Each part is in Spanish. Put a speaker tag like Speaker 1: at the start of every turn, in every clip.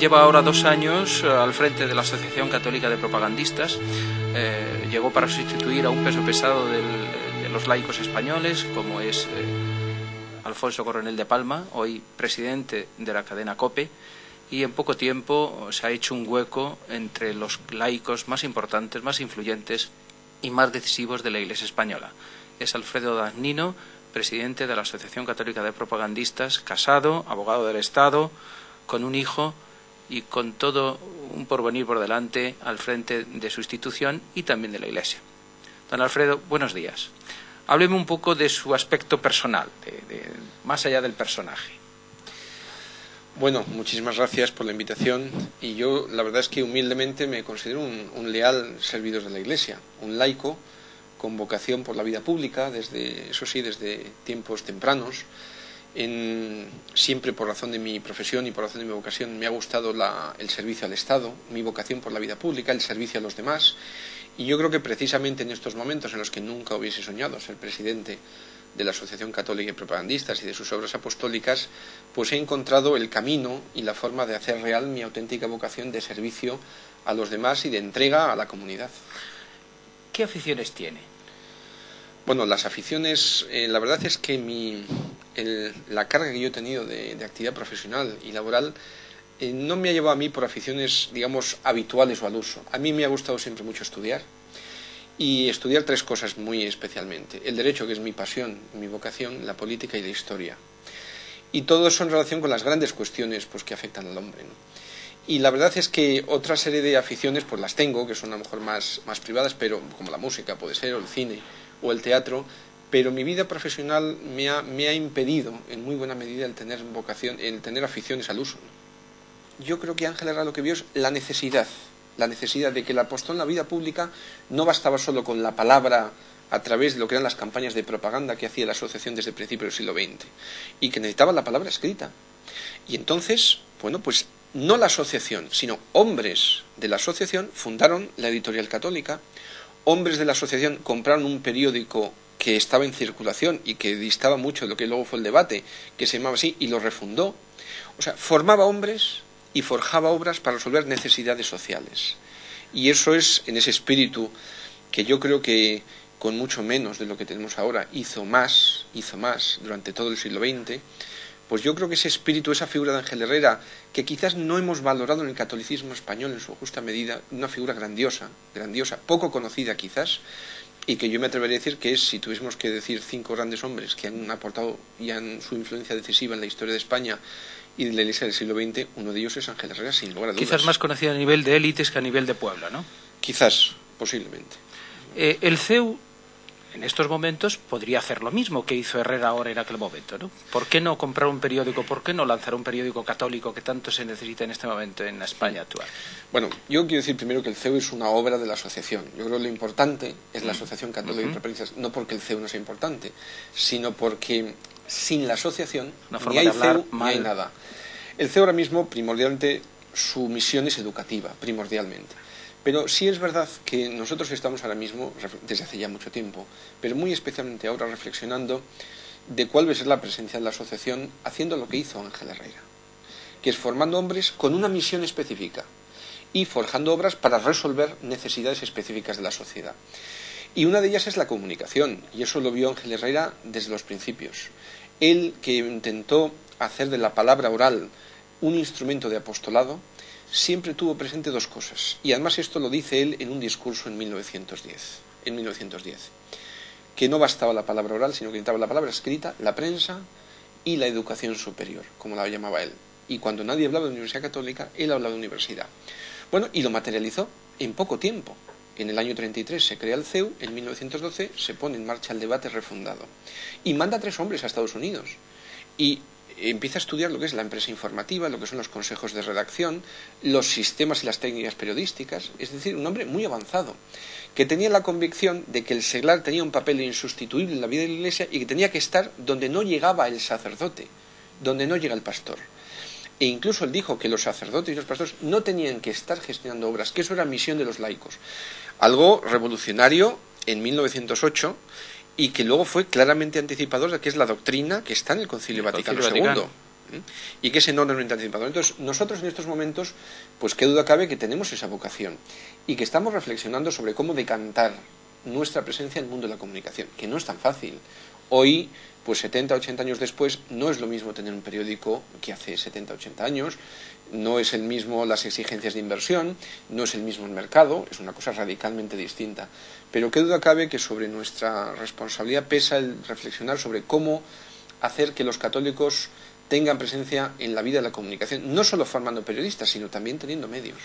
Speaker 1: lleva ahora 2 años al frente de la Asociación Católica de Propagandistas. Llegó para sustituir a un peso pesado de los laicos españoles, como es Alfonso Coronel de Palma, hoy presidente de la cadena COPE, y en poco tiempo se ha hecho un hueco entre los laicos más importantes, más influyentes y más decisivos de la Iglesia española. Es Alfredo Dagnino, presidente de la Asociación Católica de Propagandistas, casado, abogado del Estado, con un hijo y con todo un porvenir por delante al frente de su institución y también de la Iglesia. Don Alfredo, buenos días. Hábleme un poco de su aspecto personal, más allá del personaje.
Speaker 2: Bueno, muchísimas gracias por la invitación, y yo la verdad es que humildemente me considero un leal servidor de la Iglesia, un laico con vocación por la vida pública, desde tiempos tempranos. Siempre por razón de mi profesión y por razón de mi vocación me ha gustado el servicio al Estado, mi vocación por la vida pública, el servicio a los demás, y yo creo que precisamente en estos momentos en los que nunca hubiese soñado ser presidente de la Asociación Católica de Propagandistas y de sus obras apostólicas, pues he encontrado el camino y la forma de hacer real mi auténtica vocación de servicio a los demás y de entrega a la comunidad.
Speaker 1: ¿Qué aficiones tiene?
Speaker 2: Bueno, las aficiones, la verdad es que la carga que yo he tenido de actividad profesional y laboral no me ha llevado a mí por aficiones, digamos, habituales o al uso. A mí me ha gustado siempre mucho estudiar, y estudiar 3 cosas muy especialmente: el derecho, que es mi pasión, mi vocación, la política y la historia. Y todo eso en relación con las grandes cuestiones pues, que afectan al hombre, ¿no? Y la verdad es que otra serie de aficiones pues las tengo, que son a lo mejor más privadas, pero como la música puede ser, o el cine, o el teatro, pero mi vida profesional me ha impedido en muy buena medida el tener vocación, el tener aficiones al uso. Yo creo que Ángel Herrera lo que vio es la necesidad de que el apóstol en la vida pública no bastaba solo con la palabra a través de lo que eran las campañas de propaganda que hacía la asociación desde principios del siglo XX, y que necesitaba la palabra escrita. Y entonces, bueno, pues no la asociación, sino hombres de la asociación fundaron la Editorial Católica. Hombres de la asociación compraron un periódico que estaba en circulación y que distaba mucho de lo que luego fue el debate, que se llamaba así, y lo refundó. O sea, formaba hombres y forjaba obras para resolver necesidades sociales. Y eso es, en ese espíritu, que yo creo que con mucho menos de lo que tenemos ahora hizo más durante todo el siglo XX. Pues yo creo que ese espíritu, esa figura de Ángel Herrera, que quizás no hemos valorado en el catolicismo español en su justa medida, una figura grandiosa, poco conocida quizás, y que yo me atrevería a decir que es, si tuviésemos que decir 5 grandes hombres que han aportado y han su influencia decisiva en la historia de España y de la Iglesia del siglo XX, uno de ellos es Ángel Herrera, sin lugar a dudas.
Speaker 1: Quizás más conocido a nivel de élites que a nivel de Puebla, ¿no?
Speaker 2: Quizás, posiblemente.
Speaker 1: El CEU, en estos momentos, podría hacer lo mismo que hizo Herrera ahora en aquel momento, ¿no? ¿Por qué no comprar un periódico? ¿Por qué no lanzar un periódico católico que tanto se necesita en este momento en la España actual?
Speaker 2: Bueno, yo quiero decir primero que el CEU es una obra de la asociación. Yo creo que lo importante es la Asociación Católica de Propagandistas, no porque el CEU no sea importante, sino porque sin la asociación ni hay CEU ni hay nada. El CEU ahora mismo, primordialmente, su misión es educativa, primordialmente. Pero sí es verdad que nosotros estamos ahora mismo, desde hace ya mucho tiempo, pero muy especialmente ahora reflexionando de cuál va a ser la presencia de la asociación haciendo lo que hizo Ángel Herrera, que es formando hombres con una misión específica y forjando obras para resolver necesidades específicas de la sociedad. Y una de ellas es la comunicación, y eso lo vio Ángel Herrera desde los principios. Él, que intentó hacer de la palabra oral un instrumento de apostolado, siempre tuvo presente 2 cosas, y además esto lo dice él en un discurso en 1910, que no bastaba la palabra oral, sino que necesitaba la palabra escrita, la prensa y la educación superior, como la llamaba él. Y cuando nadie hablaba de Universidad Católica, él hablaba de universidad. Bueno, y lo materializó en poco tiempo. En el año 33 se crea el CEU, en 1912 se pone en marcha el debate refundado. Y manda 3 hombres a Estados Unidos. Y empieza a estudiar lo que es la empresa informativa, lo que son los consejos de redacción, los sistemas y las técnicas periodísticas, es decir, un hombre muy avanzado, que tenía la convicción de que el seglar tenía un papel insustituible en la vida de la Iglesia y que tenía que estar donde no llegaba el sacerdote, donde no llega el pastor. E incluso él dijo que los sacerdotes y los pastores no tenían que estar gestionando obras, que eso era misión de los laicos. Algo revolucionario en 1908, y que luego fue claramente anticipador de que es la doctrina que está en el Concilio Vaticano II. y que ese no nos está anticipado. Entonces, nosotros en estos momentos, pues qué duda cabe que tenemos esa vocación y que estamos reflexionando sobre cómo decantar nuestra presencia en el mundo de la comunicación, que no es tan fácil. Hoy, pues 70, 80 años después, no es lo mismo tener un periódico que hace 70, 80 años, no es el mismo las exigencias de inversión, no es el mismo el mercado, es una cosa radicalmente distinta. Pero qué duda cabe que sobre nuestra responsabilidad pesa el reflexionar sobre cómo hacer que los católicos tengan presencia en la vida de la comunicación, no solo formando periodistas, sino también teniendo medios.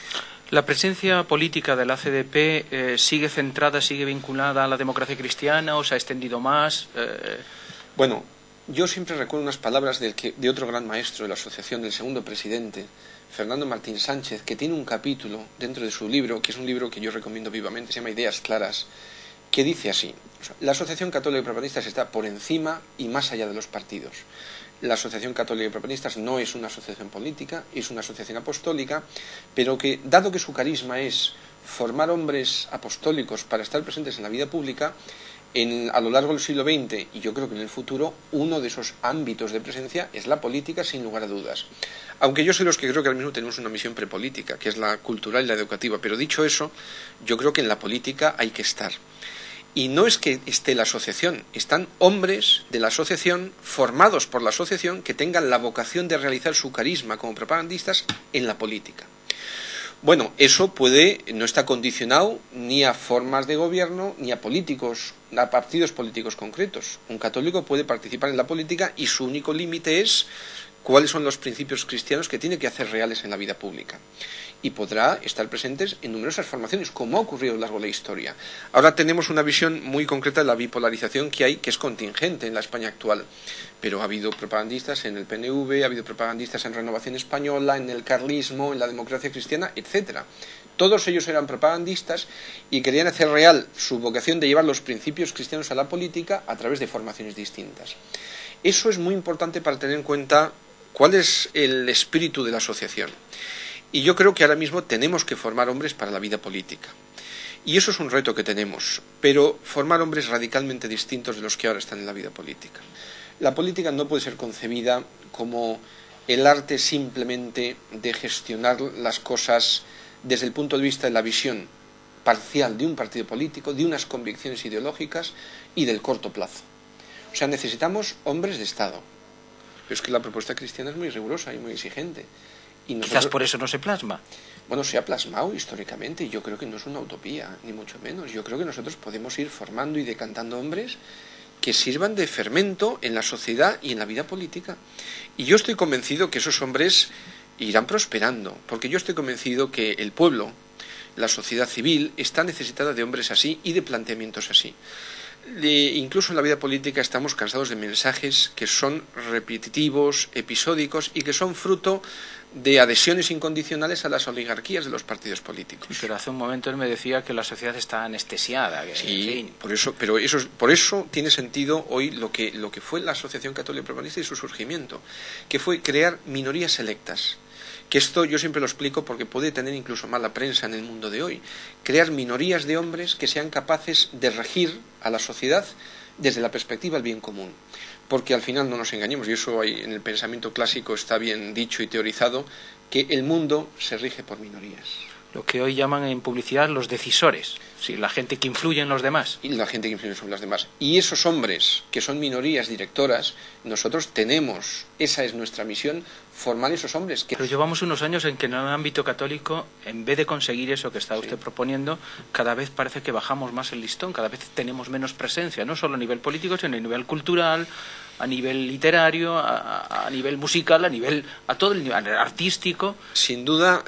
Speaker 1: ¿La presencia política de la CDP sigue centrada, sigue vinculada a la democracia cristiana o se ha extendido más?
Speaker 2: Bueno, yo siempre recuerdo unas palabras de otro gran maestro de la asociación, del segundo presidente, Fernando Martín Sánchez, que tiene un capítulo dentro de su libro, que es un libro que yo recomiendo vivamente, se llama Ideas Claras, que dice así: la Asociación Católica de Propaganistas está por encima y más allá de los partidos. La Asociación Católica de Propaganistas no es una asociación política, es una asociación apostólica, pero que, dado que su carisma es formar hombres apostólicos para estar presentes en la vida pública, a lo largo del siglo XX, y yo creo que en el futuro, uno de esos ámbitos de presencia es la política, sin lugar a dudas. Aunque yo soy los que creo que ahora mismo tenemos una misión prepolítica, que es la cultural y la educativa, pero dicho eso, yo creo que en la política hay que estar. Y no es que esté la asociación, están hombres de la asociación, formados por la asociación, que tengan la vocación de realizar su carisma como propagandistas en la política. Bueno, eso no está condicionado ni a formas de gobierno, ni a políticos, a partidos políticos concretos. Un católico puede participar en la política y su único límite es cuáles son los principios cristianos que tiene que hacer reales en la vida pública. Y podrá estar presentes en numerosas formaciones, como ha ocurrido a lo largo de la historia. Ahora tenemos una visión muy concreta de la bipolarización que hay, que es contingente en la España actual. Pero ha habido propagandistas en el PNV, ha habido propagandistas en Renovación Española, en el carlismo, en la democracia cristiana, etcétera. Todos ellos eran propagandistas y querían hacer real su vocación de llevar los principios cristianos a la política a través de formaciones distintas. Eso es muy importante para tener en cuenta cuál es el espíritu de la asociación. Y yo creo que ahora mismo tenemos que formar hombres para la vida política. Y eso es un reto que tenemos, pero formar hombres radicalmente distintos de los que ahora están en la vida política. La política no puede ser concebida como el arte simplemente de gestionar las cosas desde el punto de vista de la visión parcial de un partido político, de unas convicciones ideológicas y del corto plazo. O sea, necesitamos hombres de Estado. Pero es que la propuesta cristiana es muy rigurosa y muy exigente. Y nosotros,
Speaker 1: quizás por eso no se plasma.
Speaker 2: Bueno, se ha plasmado históricamente y yo creo que no es una utopía, ni mucho menos. Yo creo que nosotros podemos ir formando y decantando hombres que sirvan de fermento en la sociedad y en la vida política. Y yo estoy convencido que esos hombres irán prosperando, porque yo estoy convencido que el pueblo, la sociedad civil, está necesitada de hombres así y de planteamientos así. Incluso en la vida política estamos cansados de mensajes que son repetitivos, episódicos y que son fruto de adhesiones incondicionales a las oligarquías de los partidos políticos.
Speaker 1: Pero hace un momento él me decía que la sociedad está anestesiada.
Speaker 2: Sí,
Speaker 1: en fin.
Speaker 2: por eso tiene sentido hoy lo que fue la Asociación Católica Propaganista y su surgimiento, que fue crear minorías selectas. Que esto yo siempre lo explico porque puede tener incluso mala prensa en el mundo de hoy. Crear minorías de hombres que sean capaces de regir a la sociedad desde la perspectiva del bien común. Porque al final no nos engañemos, y eso en el pensamiento clásico está bien dicho y teorizado, que el mundo se rige por minorías.
Speaker 1: Lo que hoy llaman en publicidad los decisores, sí, la gente que influye en los demás.
Speaker 2: Y la gente que influye sobre los demás. Y esos hombres que son minorías directoras, nosotros tenemos, esa es nuestra misión, formar esos hombres.
Speaker 1: Pero llevamos unos años en que en el ámbito católico, en vez de conseguir eso que está usted proponiendo, cada vez parece que bajamos más el listón, cada vez tenemos menos presencia, no solo a nivel político, sino a nivel cultural, a nivel literario, a nivel musical, a todo el nivel artístico.
Speaker 2: Sin duda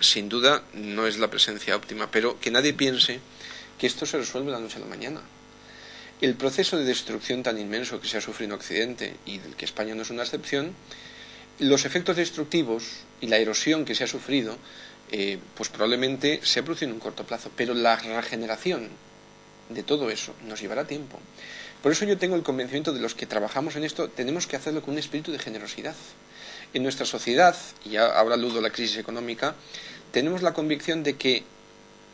Speaker 2: no es la presencia óptima, pero que nadie piense que esto se resuelve de la noche a la mañana. El proceso de destrucción tan inmenso que se ha sufrido en Occidente, y del que España no es una excepción, los efectos destructivos y la erosión que se ha sufrido, pues probablemente se ha producido en un corto plazo, pero la regeneración de todo eso nos llevará tiempo. Por eso yo tengo el convencimiento de los que trabajamos en esto, tenemos que hacerlo con un espíritu de generosidad. En nuestra sociedad, y ahora aludo a la crisis económica, tenemos la convicción de que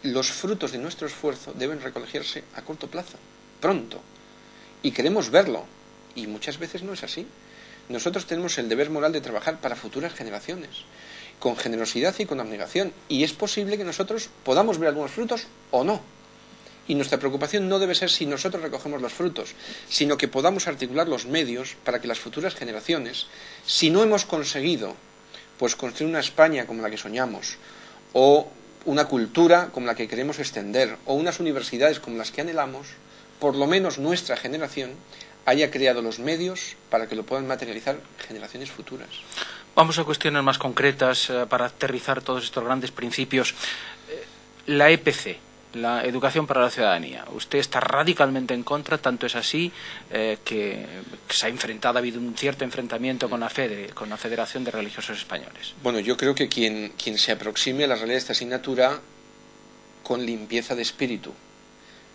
Speaker 2: los frutos de nuestro esfuerzo deben recogerse a corto plazo, pronto, y queremos verlo, y muchas veces no es así. nosotros tenemos el deber moral de trabajar para futuras generaciones, con generosidad y con abnegación, y es posible que nosotros podamos ver algunos frutos o no. Y nuestra preocupación no debe ser si nosotros recogemos los frutos, sino que podamos articular los medios para que las futuras generaciones, si no hemos conseguido pues construir una España como la que soñamos, o una cultura como la que queremos extender, o unas universidades como las que anhelamos, por lo menos nuestra generación haya creado los medios para que lo puedan materializar generaciones futuras.
Speaker 1: Vamos a cuestiones más concretas para aterrizar todos estos grandes principios. La EPC, la educación para la ciudadanía. Usted está radicalmente en contra, tanto es así que se ha enfrentado, ha habido un cierto enfrentamiento con la FEDE, con la Federación de Religiosos Españoles.
Speaker 2: Bueno, yo creo que quien se aproxime a la realidad de esta asignatura con limpieza de espíritu,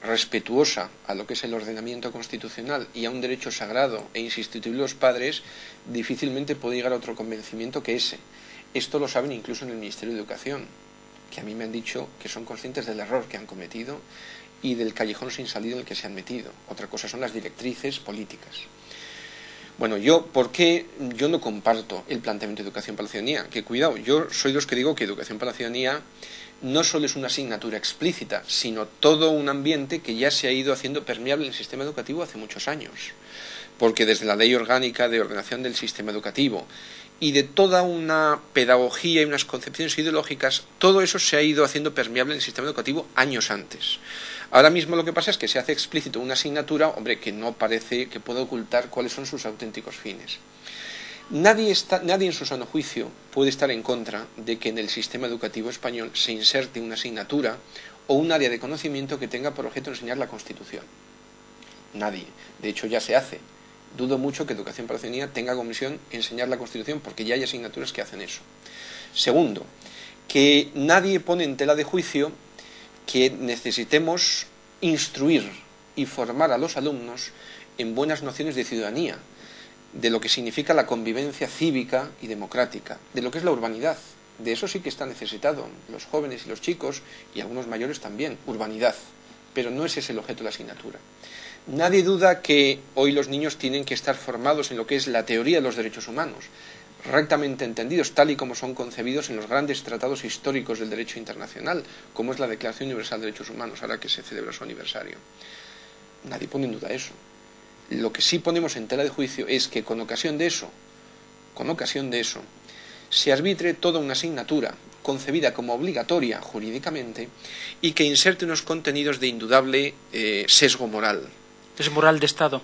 Speaker 2: respetuosa a lo que es el ordenamiento constitucional y a un derecho sagrado e insustituible de los padres, difícilmente puede llegar a otro convencimiento que ese. Esto lo saben incluso en el Ministerio de Educación, que a mí me han dicho que son conscientes del error que han cometido y del callejón sin salida en el que se han metido. Otra cosa son las directrices políticas. Bueno, ¿por qué yo no comparto el planteamiento de educación para la ciudadanía? Que cuidado, yo soy de los que digo que educación para la ciudadanía no solo es una asignatura explícita, sino todo un ambiente que ya se ha ido haciendo permeable en el sistema educativo hace muchos años. Porque desde la Ley Orgánica de Ordenación del Sistema Educativo y de toda una pedagogía y unas concepciones ideológicas, todo eso se ha ido haciendo permeable en el sistema educativo años antes. Ahora mismo lo que pasa es que se hace explícito una asignatura, hombre, que no parece que pueda ocultar cuáles son sus auténticos fines. Nadie en su sano juicio puede estar en contra de que en el sistema educativo español se inserte una asignatura o un área de conocimiento que tenga por objeto enseñar la Constitución. Nadie. De hecho, ya se hace. Dudo mucho que Educación para la Ciudadanía tenga como misión enseñar la Constitución, porque ya hay asignaturas que hacen eso. Segundo, que nadie pone en tela de juicio que necesitemos instruir y formar a los alumnos en buenas nociones de ciudadanía, de lo que significa la convivencia cívica y democrática, de lo que es la urbanidad. De eso sí que está necesitado los jóvenes y los chicos, y algunos mayores también, urbanidad. Pero no ese es el objeto de la asignatura. Nadie duda que hoy los niños tienen que estar formados en lo que es la teoría de los derechos humanos, rectamente entendidos, tal y como son concebidos en los grandes tratados históricos del derecho internacional, como es la Declaración Universal de Derechos Humanos, ahora que se celebra su aniversario. Nadie pone en duda eso. Lo que sí ponemos en tela de juicio es que con ocasión de eso, se arbitre toda una asignatura concebida como obligatoria jurídicamente y que inserte unos contenidos de indudable sesgo moral.
Speaker 1: ¿Es moral de Estado?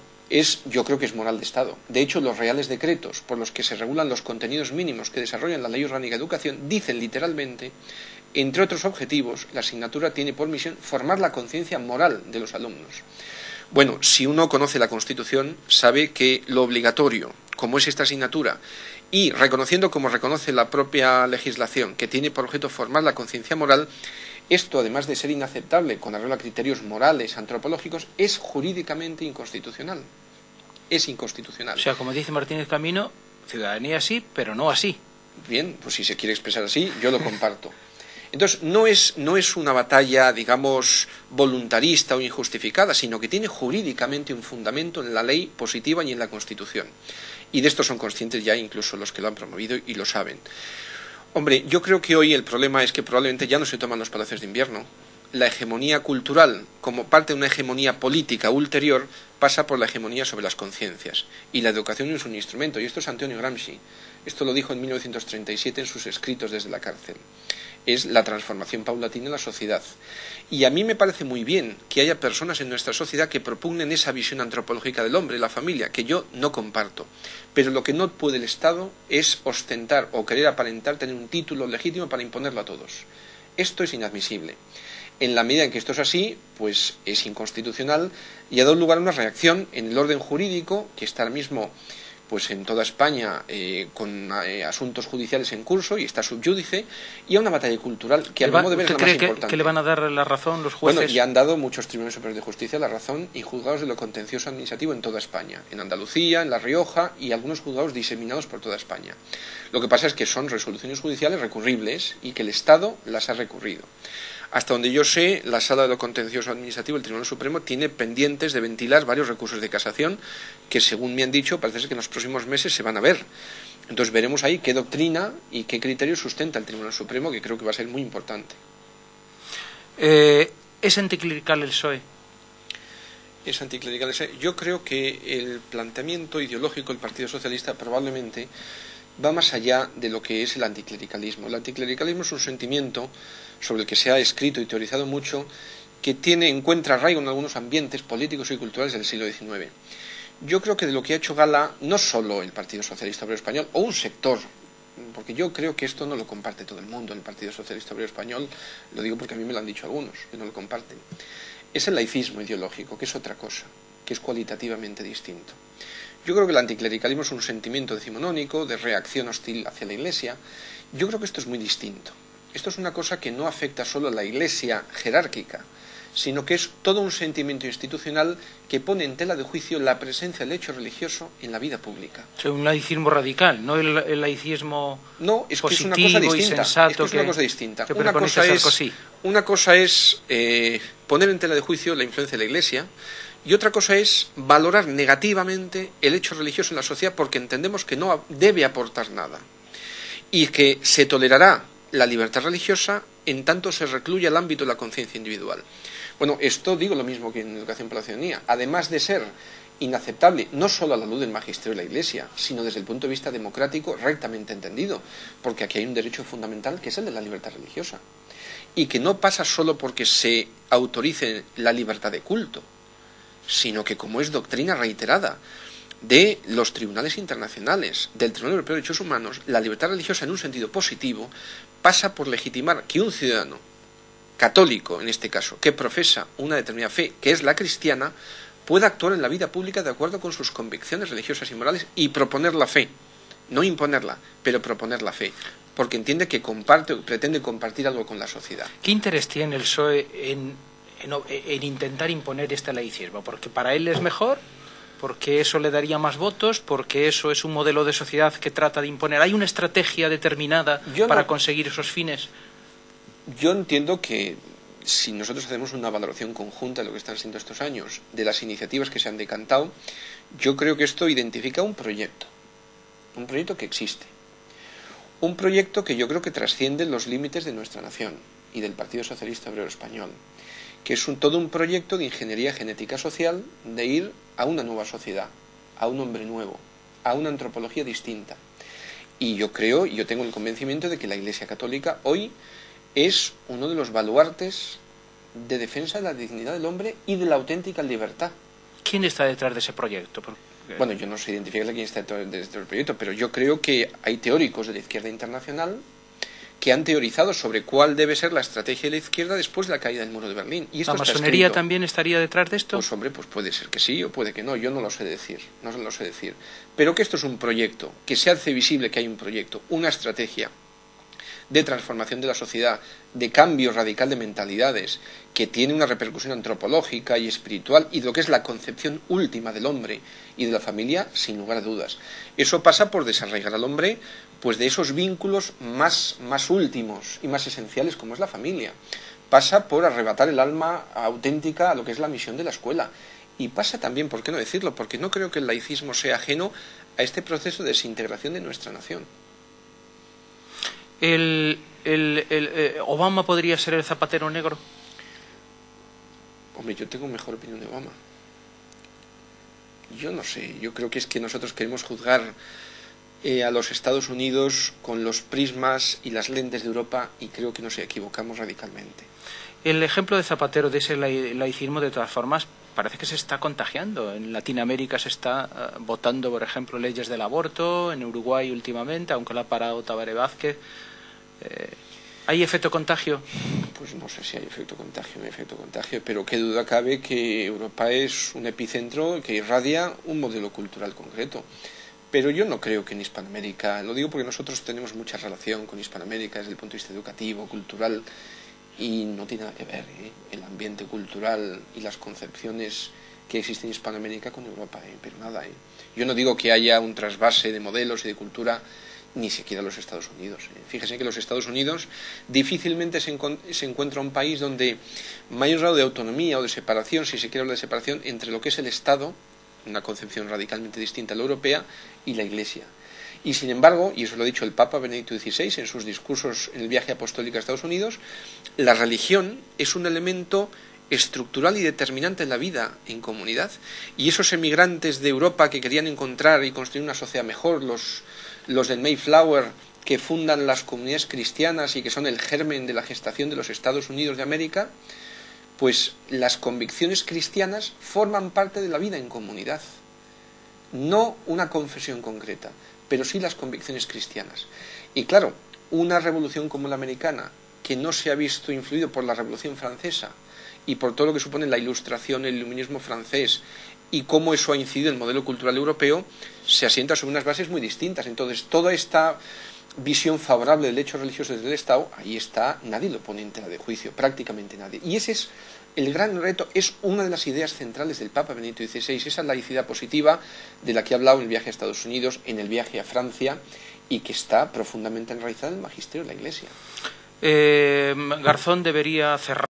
Speaker 2: Yo creo que es moral de Estado. De hecho, los reales decretos por los que se regulan los contenidos mínimos que desarrollan la Ley Orgánica de Educación dicen literalmente, entre otros objetivos, la asignatura tiene por misión formar la conciencia moral de los alumnos. Bueno, si uno conoce la Constitución, sabe que lo obligatorio, como es esta asignatura, y reconociendo como reconoce la propia legislación, que tiene por objeto formar la conciencia moral, esto, además de ser inaceptable con arreglo a criterios morales, antropológicos, es jurídicamente inconstitucional. Es inconstitucional.
Speaker 1: O sea, como dice Martínez Camino, ciudadanía sí, pero no así.
Speaker 2: Bien, pues si se quiere expresar así, yo lo comparto. Entonces, no es una batalla, digamos, voluntarista o injustificada, sino que tiene jurídicamente un fundamento en la ley positiva y en la Constitución. Y de esto son conscientes ya incluso los que lo han promovido y lo saben. Hombre, yo creo que hoy el problema es que probablemente ya no se toman los palacios de invierno. La hegemonía cultural, como parte de una hegemonía política ulterior, pasa por la hegemonía sobre las conciencias. Y la educación es un instrumento. Y esto es Antonio Gramsci. Esto lo dijo en 1937 en sus escritos desde la cárcel. Es la transformación paulatina de la sociedad. Y a mí me parece muy bien que haya personas en nuestra sociedad que propugnen esa visión antropológica del hombre, la familia, que yo no comparto. Pero lo que no puede el Estado es ostentar o querer aparentar tener un título legítimo para imponerlo a todos. Esto es inadmisible. En la medida en que esto es así, pues es inconstitucional y ha dado lugar a una reacción en el orden jurídico, que está ahora mismo pues en toda España con asuntos judiciales en curso y está subyúdice, y a una batalla cultural que a mi modo de ver es la más importante.
Speaker 1: ¿Que le van a dar la razón los jueces?
Speaker 2: Bueno, ya han dado muchos tribunales superiores de justicia la razón y juzgados de lo contencioso administrativo en toda España, en Andalucía, en La Rioja y algunos juzgados diseminados por toda España. Lo que pasa es que son resoluciones judiciales recurribles y que el Estado las ha recurrido. Hasta donde yo sé, la Sala de lo Contencioso Administrativo del Tribunal Supremo tiene pendientes de ventilar varios recursos de casación que, según me han dicho, parece ser que en los próximos meses se van a ver. Entonces veremos ahí qué doctrina y qué criterio sustenta el Tribunal Supremo, que creo que va a ser muy importante.
Speaker 1: ¿Es anticlerical el PSOE?
Speaker 2: Es anticlerical el PSOE. Yo creo que el planteamiento ideológico del Partido Socialista probablemente va más allá de lo que es el anticlericalismo. El anticlericalismo es un sentimiento sobre el que se ha escrito y teorizado mucho, que encuentra arraigo en algunos ambientes políticos y culturales del siglo XIX. Yo creo que de lo que ha hecho gala no solo el Partido Socialista Obrero Español o un sector, porque yo creo que esto no lo comparte todo el mundo en el Partido Socialista Obrero Español, lo digo porque a mí me lo han dicho algunos, que no lo comparten, es el laicismo ideológico, que es otra cosa, que es cualitativamente distinto. Yo creo que el anticlericalismo es un sentimiento decimonónico, de reacción hostil hacia la Iglesia. Yo creo que esto es muy distinto. Esto es una cosa que no afecta solo a la Iglesia jerárquica, sino que es todo un sentimiento institucional que pone en tela de juicio la presencia del hecho religioso en la vida pública.
Speaker 1: O sea, un laicismo radical, no el laicismo
Speaker 2: no, es
Speaker 1: positivo
Speaker 2: que es una cosa distinta.
Speaker 1: Y sensato
Speaker 2: es que es una cosa distinta.
Speaker 1: Una
Speaker 2: cosa es poner en tela de juicio la influencia de la Iglesia, y otra cosa es valorar negativamente el hecho religioso en la sociedad porque entendemos que no debe aportar nada y que se tolerará la libertad religiosa en tanto se recluya el ámbito de la conciencia individual. Bueno, esto digo lo mismo que en educación para la ciudadanía. Además de ser inaceptable, no solo a la luz del magisterio de la Iglesia, sino desde el punto de vista democrático rectamente entendido, porque aquí hay un derecho fundamental que es el de la libertad religiosa, y que no pasa solo porque se autorice la libertad de culto, sino que como es doctrina reiterada de los tribunales internacionales, del Tribunal Europeo de Derechos Humanos, la libertad religiosa en un sentido positivo pasa por legitimar que un ciudadano católico, en este caso, que profesa una determinada fe, que es la cristiana, pueda actuar en la vida pública de acuerdo con sus convicciones religiosas y morales y proponer la fe, no imponerla, pero proponer la fe, porque entiende que pretende compartir algo con la sociedad.
Speaker 1: ¿Qué interés tiene el PSOE en intentar imponer este laicismo? ¿Porque para él es mejor? ¿Porque eso le daría más votos? ¿Porque eso es un modelo de sociedad que trata de imponer? ¿Hay una estrategia determinada para conseguir esos fines?
Speaker 2: Yo entiendo que si nosotros hacemos una valoración conjunta de lo que están siendo estos años, de las iniciativas que se han decantado, yo creo que esto identifica un proyecto que existe, un proyecto que yo creo que trasciende los límites de nuestra nación y del Partido Socialista Obrero Español, que es todo un proyecto de ingeniería genética social, de ir a una nueva sociedad, a un hombre nuevo, a una antropología distinta. Y yo tengo el convencimiento de que la Iglesia Católica hoy es uno de los baluartes de defensa de la dignidad del hombre y de la auténtica libertad.
Speaker 1: ¿Quién está detrás de ese proyecto?
Speaker 2: Bueno, yo no sé identificar quién está detrás de este proyecto, pero yo creo que hay teóricos de la izquierda internacional que han teorizado sobre cuál debe ser la estrategia de la izquierda después de la caída del muro de Berlín. Y esto
Speaker 1: ¿La masonería también estaría detrás de esto?
Speaker 2: Pues hombre, pues puede ser que sí o puede que no, yo no lo sé decir, Pero que esto es un proyecto, que se hace visible que hay un proyecto, una estrategia de transformación de la sociedad, de cambio radical de mentalidades, que tiene una repercusión antropológica y espiritual y de lo que es la concepción última del hombre y de la familia, sin lugar a dudas. Eso pasa por desarraigar al hombre pues de esos vínculos más últimos y más esenciales como es la familia. Pasa por arrebatar el alma auténtica a lo que es la misión de la escuela. Y pasa también, ¿por qué no decirlo?, porque no creo que el laicismo sea ajeno a este proceso de desintegración de nuestra nación.
Speaker 1: ¿Obama podría ser el Zapatero negro?
Speaker 2: Hombre, yo tengo mejor opinión de Obama. Yo no sé, yo creo que es que nosotros queremos juzgar a los Estados Unidos con los prismas y las lentes de Europa y creo que nos equivocamos radicalmente.
Speaker 1: El ejemplo de Zapatero, de ese laicismo, de todas formas, parece que se está contagiando. En Latinoamérica se está votando, por ejemplo, leyes del aborto, en Uruguay últimamente, aunque lo ha parado Tabaré Vázquez. ¿Hay efecto contagio?
Speaker 2: Pues no sé si hay efecto contagio, pero qué duda cabe que Europa es un epicentro que irradia un modelo cultural concreto. Pero yo no creo que en Hispanoamérica, lo digo porque nosotros tenemos mucha relación con Hispanoamérica desde el punto de vista educativo, cultural, y no tiene nada que ver el ambiente cultural y las concepciones que existen en Hispanoamérica con Europa, pero nada. Yo no digo que haya un trasvase de modelos y de cultura ni siquiera los Estados Unidos. Fíjese que los Estados Unidos difícilmente se encuentra un país donde mayor grado de autonomía o de separación, si se quiere hablar de separación, entre lo que es el Estado, una concepción radicalmente distinta a la europea, y la Iglesia. Y sin embargo, y eso lo ha dicho el Papa Benedicto XVI en sus discursos en el viaje apostólico a Estados Unidos, la religión es un elemento estructural y determinante en la vida en comunidad. Y esos emigrantes de Europa que querían encontrar y construir una sociedad mejor, los del Mayflower, que fundan las comunidades cristianas y que son el germen de la gestación de los Estados Unidos de América, pues las convicciones cristianas forman parte de la vida en comunidad. No una confesión concreta, pero sí las convicciones cristianas. Y claro, una revolución como la americana, que no se ha visto influido por la Revolución Francesa y por todo lo que supone la Ilustración, el Iluminismo francés, y cómo eso ha incidido en el modelo cultural europeo, se asienta sobre unas bases muy distintas. Entonces, toda esta visión favorable del hecho religioso desde el Estado, ahí está, nadie lo pone en tela de juicio, prácticamente nadie. Y ese es el gran reto, es una de las ideas centrales del Papa Benedicto XVI, esa laicidad positiva de la que ha hablado en el viaje a Estados Unidos, en el viaje a Francia, y que está profundamente enraizada en el magisterio de la Iglesia.
Speaker 1: Garzón debería cerrar.